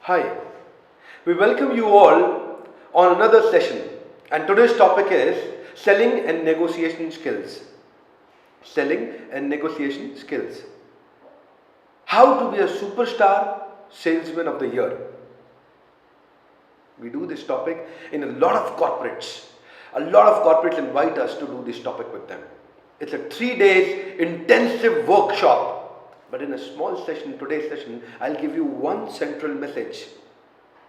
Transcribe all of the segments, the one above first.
Hi, we welcome you all on another session, and today's topic is selling and negotiation skills. Selling and negotiation skills. How to be a superstar salesman of the year. We do this topic in a lot of corporates. A lot of corporates invite us to do this topic with them. It's a 3 days intensive workshop. But in a small session, today's session, I'll give you one central message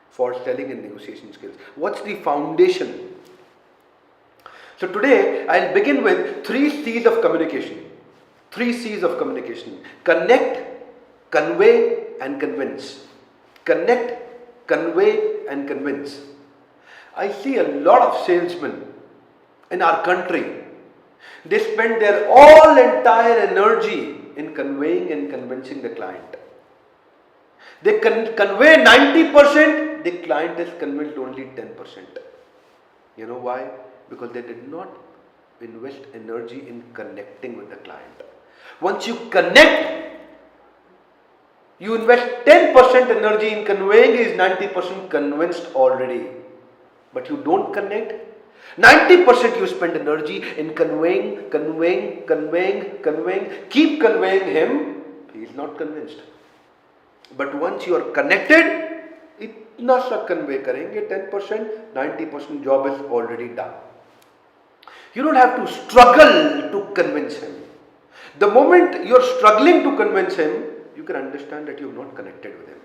for selling and negotiation skills. What's the foundation? So today, I'll begin with 3 C's of communication. 3 C's of communication. Connect, convey, and convince. Connect, convey, and convince. I see a lot of salesmen in our country. They spend their all entire energy in conveying and convincing the client. They convey 90%, the client is convinced only 10%. You know why? Because they did not invest energy in connecting with the client. Once you connect, you invest 10% energy in conveying, is 90% convinced already. But you don't connect, 90% you spend energy in conveying, keep conveying him, he is not convinced. But once you are connected, itna sa convey karenge 10%, 90% job is already done. You don't have to struggle to convince him. The moment you are struggling to convince him, you can understand that you have not connected with him.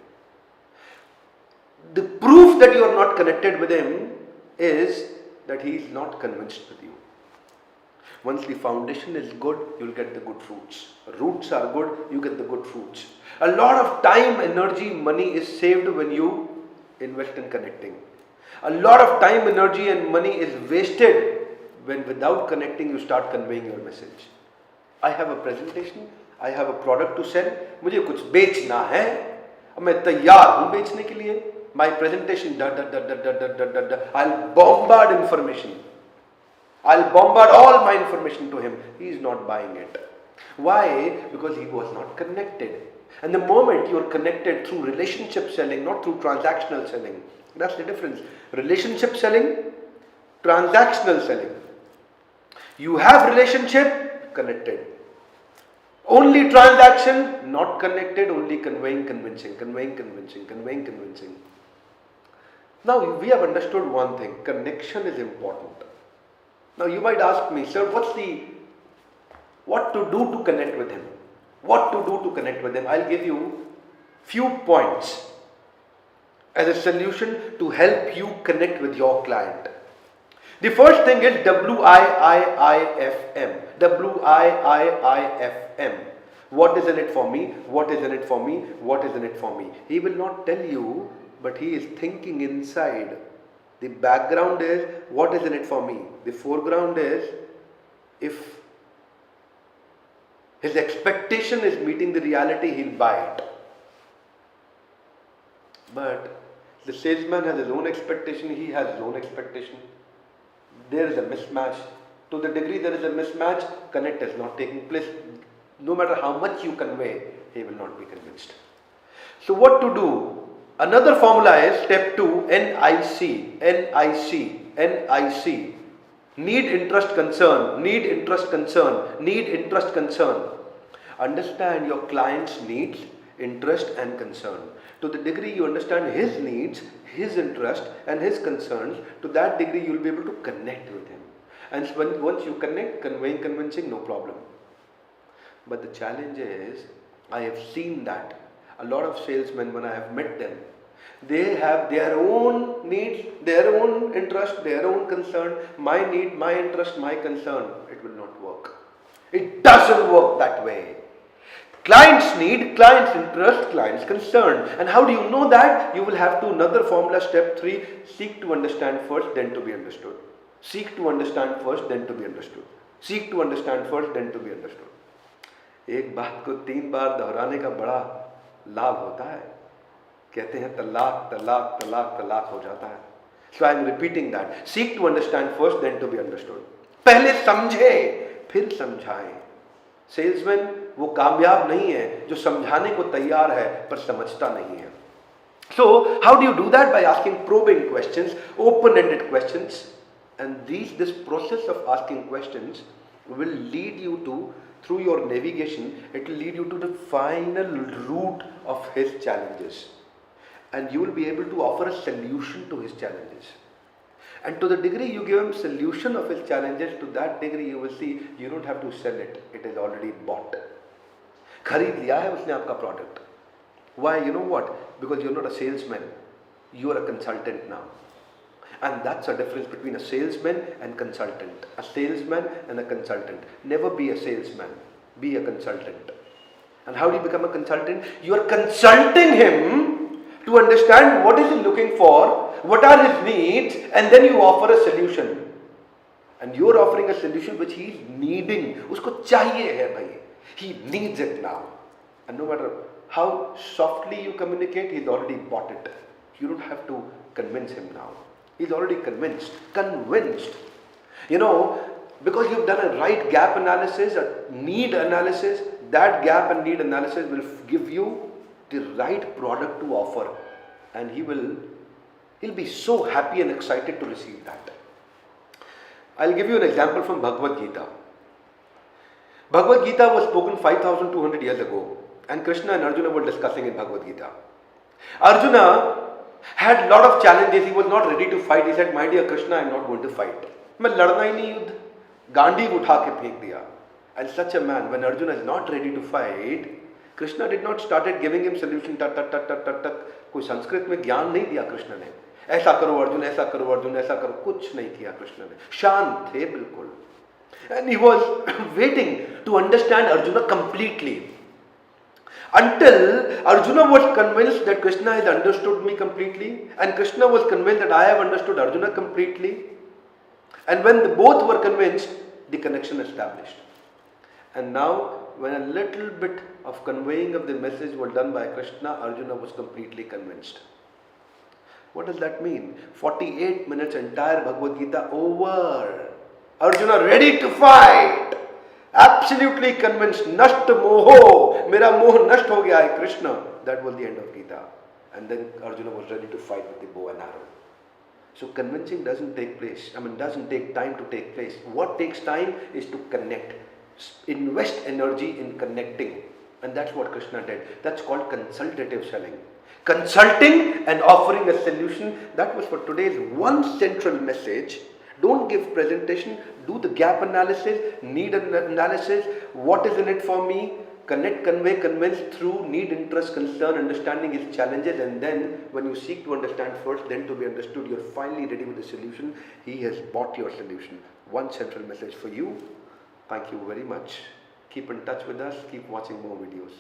The proof that you are not connected with him is that he is not convinced with you. Once the foundation is good, you will get the good fruits. Roots are good, you get the good fruits. A lot of time, energy, money is saved when you invest in connecting. A lot of time, energy and money is wasted when without connecting you start conveying your message. I have a presentation, I have a product to sell, मुझे कुछ बेचना है, मैं तैयार हूँ बेचने के लिए. My presentation, I'll bombard information. I'll bombard all my information to him. He is not buying it. Why? Because he was not connected. And the moment you are connected through relationship selling, not through transactional selling, that's the difference. Relationship selling, transactional selling. You have relationship, connected. Only transaction, not connected, only conveying, convincing. Now we have understood one thing, connection is important. Now you might ask me, sir, what to do to connect with him? What to do to connect with him? I'll give you few points as a solution to help you connect with your client. The first thing is WIIIFM. WIIIFM. What is in it for me? What is in it for me? What is in it for me? He will not tell you, but he is thinking inside. The background is, what is in it for me? The foreground is, if his expectation is meeting the reality, he'll buy it. But the salesman has his own expectation, he has his own expectation. There is a mismatch. To the degree there is a mismatch, connect is not taking place. No matter how much you convey, he will not be convinced. So what to do? Another formula is step 2, NIC. Need, interest, concern. Need, interest, concern. Need, interest, concern. Understand your client's needs, interest and concern. To the degree you understand his needs, his interest and his concerns, to that degree you will be able to connect with him. And once you connect, conveying, convincing, no problem. But the challenge is, I have seen that a lot of salesmen, when I have met them, they have their own needs, their own interest, their own concern. My need, my interest, my concern. It will not work. It doesn't work that way. Clients need, clients interest, clients concern. And how do you know that? You will have to another formula, step 3, seek to understand first, then to be understood. Seek to understand first, then to be understood. Seek to understand first, then to be understood. एक बात को 3 बार दोहराने का बड़ा लाभ होता है. कहते हैं तलाक तलाक तलाक तलाक हो जाता है. So I am repeating that. Seek to understand first, then to be understood. पहले समझे, फिर समझाएं. सेल्समैन वो कामयाब नहीं है जो समझाने को तैयार है पर समझता नहीं है. So how do you do that? By asking probing questions, open-ended questions, and this process of asking questions will lead you to, through your navigation, it will lead you to the final root of his challenges, and you will be able to offer a solution to his challenges. And to the degree you give him solution of his challenges, to that degree you will see you don't have to sell it, it is already bought. खरीद लिया है उसने आपका product. Why? You know what? Because you're not a salesman, you are a consultant now. And that's a difference between a salesman and consultant. A salesman and a consultant. Never be a salesman, be a consultant. And how do you become a consultant? You are consulting him to understand what is he looking for, what are his needs, and then you offer a solution. And you are offering a solution which he is needing. Usko chahiye hai bhai. He needs it now. And no matter how softly you communicate, he's already bought it. You don't have to convince him now. He's already convinced. You know, because you've done a right gap analysis, a need analysis, that gap and need analysis will give you the right product to offer. And he'll be so happy and excited to receive that. I'll give you an example from Bhagavad Gita. Bhagavad Gita was spoken 5,200 years ago, and Krishna and Arjuna were discussing in Bhagavad Gita. Arjuna had a lot of challenges. He was not ready to fight. He said, my dear Krishna, I am not going to fight. मैं लड़ना ही नहीं युद्ध, गांडी उठा के फेंक दिया. And such a man, when Arjuna is not ready to fight, Krishna did not started giving him solution. कोई संस्कृत में ज्ञान नहीं दिया कृष्ण ने. ऐसा करो अर्जुन, ऐसा करो अर्जुन, ऐसा करो. कुछ नहीं किया कृष्ण ने. शांत थे बिल्कुल. And he was waiting to understand Arjuna completely. Until Arjuna was convinced that Krishna has understood me completely, and Krishna was convinced that I have understood Arjuna completely. And when both were convinced, the connection established. And now, when a little bit of conveying of the message was done by Krishna, Arjuna was completely convinced. What does that mean? 48 minutes, entire Bhagavad Gita over. Arjuna ready to fight. Absolutely convinced. Nasht moho. Mera moh nasht ho gaya hai, Krishna. That was the end of Gita. And then Arjuna was ready to fight with the bow and arrow. So convincing doesn't take time to take place. What takes time is to connect. Invest energy in connecting. And that's what Krishna did. That's called consultative selling. Consulting and offering a solution. That was for today's one central message. Don't give presentation, do the gap analysis, need analysis, what is in it for me, connect, convey, convince through need, interest, concern, understanding his challenges, and then when you seek to understand first, then to be understood, you're finally ready with the solution. He has bought your solution. One central message for you. Thank you very much. Keep in touch with us, keep watching more videos.